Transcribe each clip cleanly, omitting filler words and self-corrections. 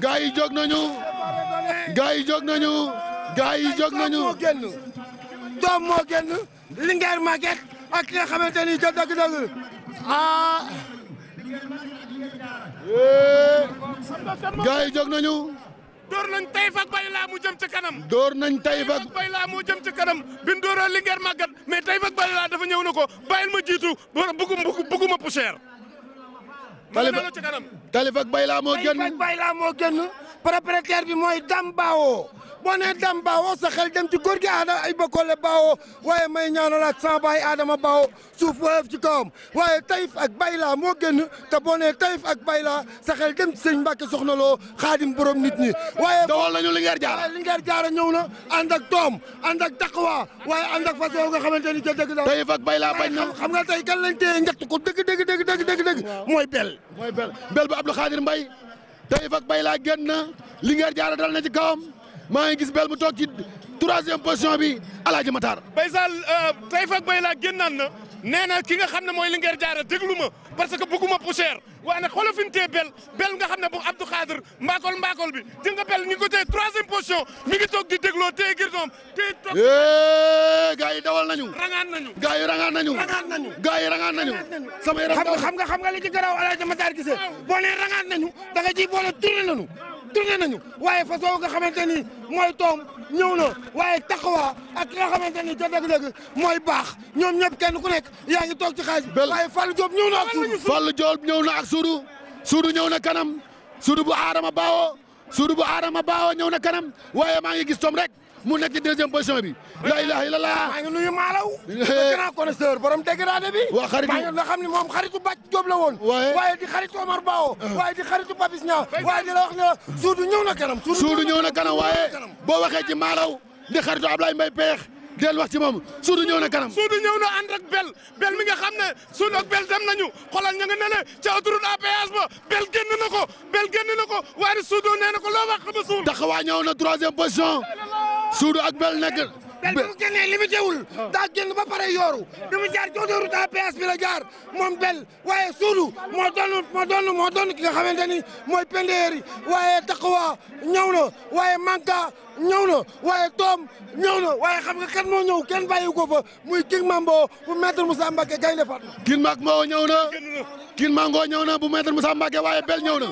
gaa yi jóg nañu gaa yi jóg nañu gaa yi jóg nañu doom moo génn Linguère Maguette ak ki nga xamante ni ca dëgg-dëgg gaa yi jóg nañu door nañ Taïf ak Bayla mu jëm ci kanam. door nañ Taïf ak Bayla mu jëm ci kanam bi ñu dooree Linguère Maguette mais Taïf ak Bayla dafa ñëw na ko bàyyil ma jiitu bëgguma poussière. Taïf ak Bayla moo génn. Taïf ak Bayla moo génn propriétaire bi mooy Dame Bao boo nee Dame Bao sa xel dem ci góor gi Adama ay Bakole Bao waaye may ñaanalaat sama baay Adama Bao suuf woyof ci kawam waaye Taïf ak Bayla moo génn te boo nee Taïf ak Bayla sa xel dem ci sëñ Mbacke Soxna Lo xaadim borom nit ñi. waaye dawal nañu Linguère Diarra waaye Linguère Diarra ñëw na ànd ak doom ànd ak taqwa waaye ànd ak façon nga xamante ni ca dëgg la. Taïf ak Bayla bañ na xam nga tey kan lañ téye njëkk ko dëgg mooy bel. mooy bel bu Abdou Khadir Mbaye Taïf ak Bayla génn na Linguère Diarra dal na ci kawam maa ngi gis bel mu toog ci 3e position bi Alaaji Matar. Baysal Taïf ak Bayla génnaan na nee na ki nga xam ne mooy Linguère Diarra déglu ma parce que bëgguma poussière waaye nag xoolal fi mu téye bel nga xam ne bu Abdou Khadir mbaakol bi di nga bel ñu ko téye 3e position mi ngi toog di dégloo téye girdoom téye toog. gaa yi dawal nañu. rangaan nañu. gaa yi rangaan nañu. sama yaram xam nga li ci garaaw Alaaji Matar gisee boo nee rangaan nañu da nga ji boole tourné nañu waaye façon nga xamante ni mooy toom ñëw na waaye taxawaa ak ki nga xamante ni ca dëgg-dëgg mooy baax ñoom ñëpp kenn ku nekk yaa ngi toog ci xaaj waaye Fallou Diop ñëw na ak Soudou. Fallou Diop ñëw na ak Soudou ñëw na kanam Soudou bu Adama Bao ñëw na kanam waaye maa ngi gis toom rek mu nekk ci 2e position bi. la ilaha illallah. maa ngi nuyu Malaw. grand connaisseur borom dégradé bi. waa xaritu maa ngi nga xam ne moom xaritu Bàcc Diop la woon. waaye di xaritu Omar Bao. waaye di xaritu Papis Niang. waaye di la wax ne Soudou ñëw na kanam. Soudou ñëw na kanam waaye boo waxee ci Malaw di xaritu Ablaye Mbaye Peex del wax ci moom Soudou ñëw na kanam. Soudou ñëw na ànd ak bel mi nga xam ne Soudou ak bel dem nañu xoolal ña nga ne le ca autoroute à péage ba bel génn na ko waaye Soudou nee na ko loo wax ba Soudou. taxawaa ñëw na 3e position Soudou ak bel nekk. bel bi mu génnee limité wul daa génn ba pare yooru bi mu jaar ci autoroute à péage bi la jaar moom bel waaye Soudou moo doon ki nga xamante ni mooy pendeeri waaye taxawaa ñëw na waaye manka ñëw na waaye toom ñëw na waaye xam nga kan moo ñëw kenn bàyyi ko fa muy King Mambo bu maître Moussa Mbacké gaynde fat King Mambo ñëw na King Mambo ñëw na bu maître Moussa Mbacké waaye bel ñëw na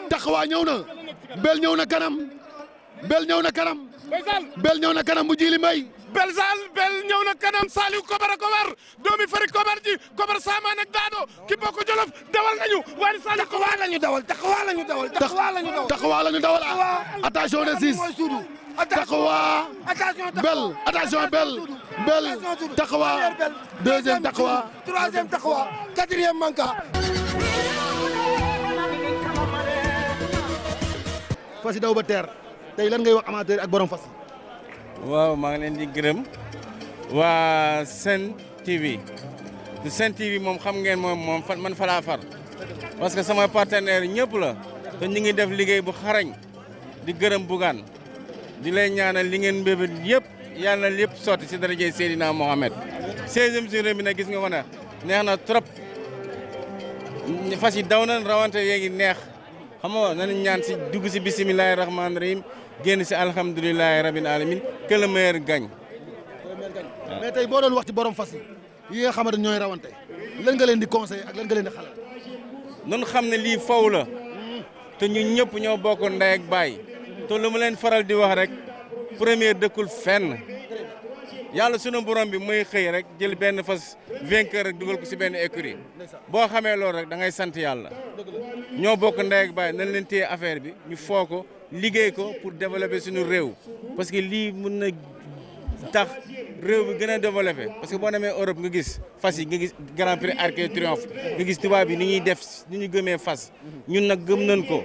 taxawaa ñëw na bel ñëw na kanam bel ñëw na kanam bu Jili Mbay bel ñëw na kanam Saliou Kobar doomi fari Kobar ji Kobar Samaan ak Daado ki bokk Jolof dawal nañu waaye Saliou taxawaa lañu dawal attention de 6 taxawaa bel taxawaa 2e taxawaa 3e taxawaa 4e manka fas yi daw ba teer tey lan ngay wax amateur ak borom fas. waaw maa ngi leen di gërëm waa Sen TV te Sen TV moom xam ngeen moom man fa laa far parce que sama partenaire ñëpp la te ñu ngi def liggéey bu xarañ di gërëm Bougane di leen ñaanal li ngeen mbébét yëpp yàlla na lépp sotti si daraja Seydina Mohamed 16e journée bi nag gis nga ko ne neex na trop fas yi daw na rawante yeegi neex xam nga nañu ñaan si dugg si bisimilahi rahmaani rahim génn si alhamdulilahi rabbil alamin que le meilleur gagne. mais tey boo doon wax ci borom fas yi nga xamante ñooy rawante lan nga leen di conseiller ak lan nga leen di xalaat. noonu xam ne lii faw la te ñun ñëpp ñoo bokk ndey ak baay te lu ma leen faral di wax rek première dëkkul fenn yàlla sunu borom bi muy xëy rek jël benn fas vainqueur rek dugal ko si benn écurie boo xamee loolu rek da ngay sant yàlla ñoo bokk ndey ak baay nañ leen téye affaire bi ñu foo ko liggéey ko pour développer suñu réew parce que lii mun na tax réew bi gën a développé parce que boo demee Europe nga gis fas yi nga gis Grand Prix Arc de Triomphe nga gis tubaab yi ni ñuy def ni ñu gëmee fas ñun nag gëm nañ ko